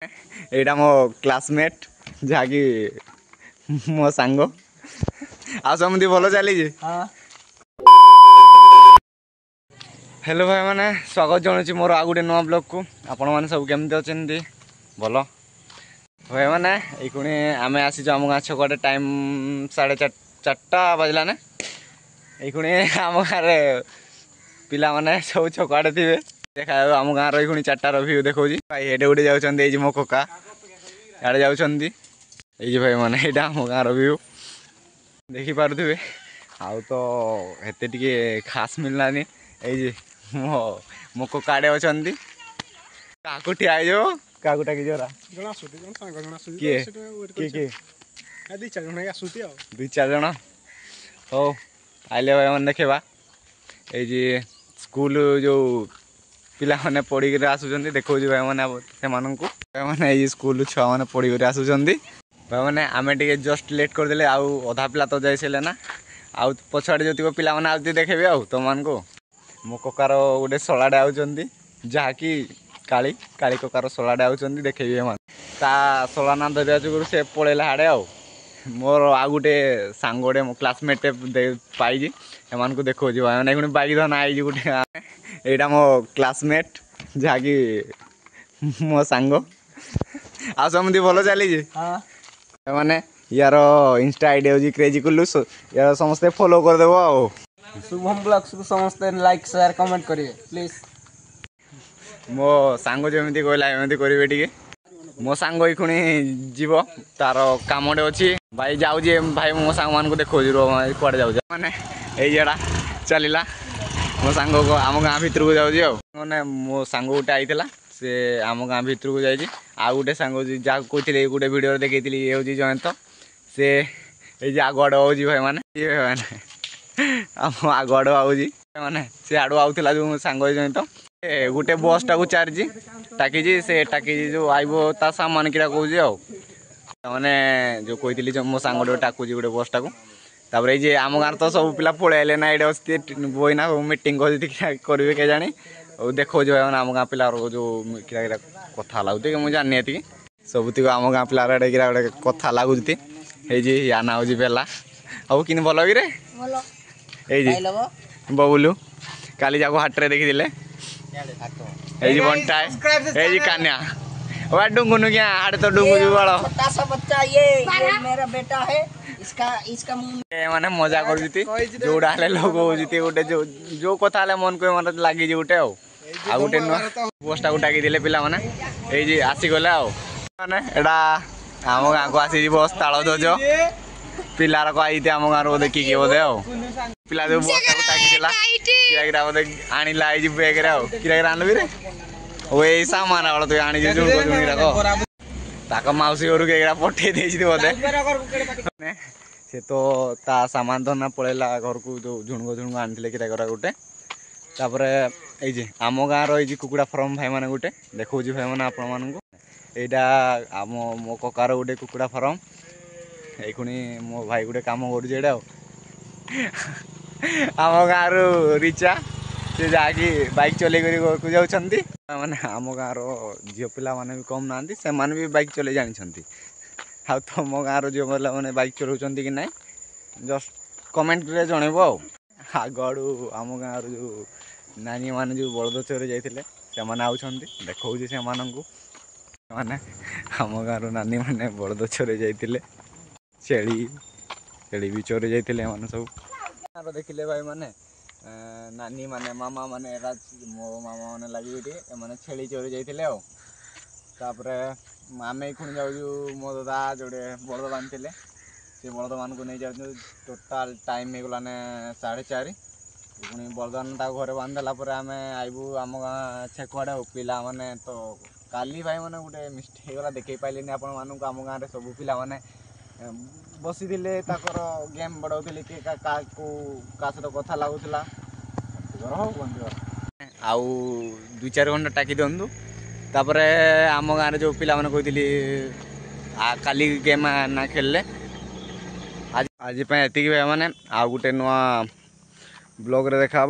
एटा मो क्लासमेट जहाँकि मो सांग आ समझी भल चली। हेलो भाई मैंने स्वागत जनाऊँ मोर आ गए नुआ ब्लॉग को। आपण मैंने सब केमती अच्छे भल भाई मैंने ये आम आसी आम गाँ छकटे टाइम 4:30 बजला ना ये आम गाँव पिला माने सब छकड़े थे देखा आम गाँव रही 4टार व्यू देखा भाई ये गोटे जाऊँच मो कका इे जाऊँच भाई मैंने यहाँ आम गाँव व्यू देखिपे आउ तो हेते टिके खास मिललानी ये मो कका आड़े अच्छा क्या ठिया क्या टाकी जोरा किए दुई चार जन हो आइले भाई मैंने देखा ये स्कूल जो पिला माने पढ़ी आसुँच देखा भाई मैंने से भाई मैंने ये स्कूल छुआ मैंने पढ़ी आसुँच भाई मैंने आम टे जस्ट लेट करदे आउ अधा पिला तो जाइए ना आउ पछाड़े जो पिला मैंने आज देखेबी आउ तुम मान को मो ककार गोटे सलाडे आउंट जहाँकि काली काली ककार सलाडे आउंट देखेबी ता सला ना धरिया जुगुरु से पड़ेला हाड़े आउ मोर आ गोटे सांगोटे मो क्लासमेट पाई एमान को देखो भाई मैंने बाइक धना आई गोटे यहाँ मो क्लासमेट जहाँकि मो सांग आ समझी भल चली मैंने यार इंस्टा आईडी हूँ क्रेजी कुल्लू यार समस्ते फॉलो करदेव आओ शुभम ब्लॉग्स को समस्ते लाइक शेयर कमेंट करिए प्लीज। मो सांग जमी कहला एमती करेंगे टे मो सांग खुणी जीव तार कामटे अच्छी भाई जाऊे भाई मो सांग मान को देखो कड़े जाऊे मैंने ये चलला मो सांग को आम गाँ भितर को जाऊे मो सांग गोटे आईला से आम गाँ भितर को जाइए आ गोटे सांग जहाँ कहते गोटे भिडियो देखी ये हूँ जयंत से ये आगुआड़ आऊँगी भाई मैंने ये भाई मैंने आम आगुआड़ आऊँगी मैंने से आड़ू आउला जो सांग जयंत गोटे बस टाक चार्ज टाकी से टाकी जो आईब ता सामान किरा कहे मैंने जो कही मो सांग टाकुची गोटे बस टाक तापर ये आम गाँव तो सब पिला पलैले ना ये बहीना मीटिंग करेंगे के जानी और देखो जो आम गाँ पिला जो किरा किरा कथा लगुते मुझे जानी ये सबुत आम गाँ पिला किरा गोटे कथा लगुच या ना हूँ बेला अब कि भल कि रे बबुलू काली जाको हाटे देखी बंटा कान्या डुंगुनु क्या हाटे तो डुंगु बड़ मेरा बेटा है इसका माने मजा कर जोड़ा लोग गोटे जो कथा मन को मन लगी गोटे गोटे नुआ बसटा को डाकी पिला माने ये आसीगले माने एटा आम गाँ को आसी बस ताल ध्वज पिलार कही आम गाँव बोधे किए बोधे पिला जो बसटा को टाकी बोधे आणला बेग्रे किरा आनलु रे वही सामान वाला तु आनी ताक मौसी घर के पठे दे बोधे से तो ता सामान धरना पड़ेगा घर को जो झुणग झुणग आनी किरा करा गोटे तापर ये आम गाँव रही कुकुड़ा फार्म भाई मैंने गोटे देखा भाई मैंने आपण मानक यहाँ आम मो ककार गोटे कुकुड़ा फार्म ये खुणी मो भाई गोटे कम कर आम गाँव रिचा से जहाँकि बाइक चल को जाऊँगी मैंने आम गाँव झील पिला माने भी कम ना से भी बाइक चल जानी आ तुम गाँव झील पिला मैंने बाइक चलाऊँ कि ना जस्ट कमेंट रे जनइब आगू आम गाँव जो नानी मैंने जो बलद चोरी जाते से आउछंती देखा से माने आम गाँव नानी मैंने बलद चोरी जाते छेड़ी छेड़ी भी चोरी जाते सब गाँव देखिले भाई मैंने नानी माने मामा माने मो मामा माने लगे मैंने छेड़ी चोरी जाते आम खुणी जाऊँ मो दादा जोड़े बलद बांधि से बलद मान को नहीं जाऊँ टोटाल टाइम हो गलाने 4:30 पुणी बलद घरे बांधदेला आम आईबू आम गाँ छेकुआड़े पिला माने तो काली भाई मैंने गोटे मिस्टेक होगा देखे पारे आपण मानक आम गाँव में सब पिला माने बसी गेम बढ़ाऊे किए क्या सहित कथा लगुला आउ 2-4 घंटा टाकी दिंतु तापर आम गाँव में जो पिला मैंने कहती काली गेम ना खेलले आज ये भाई मैंने आ गोटे नुआ ब्लॉग रे देखा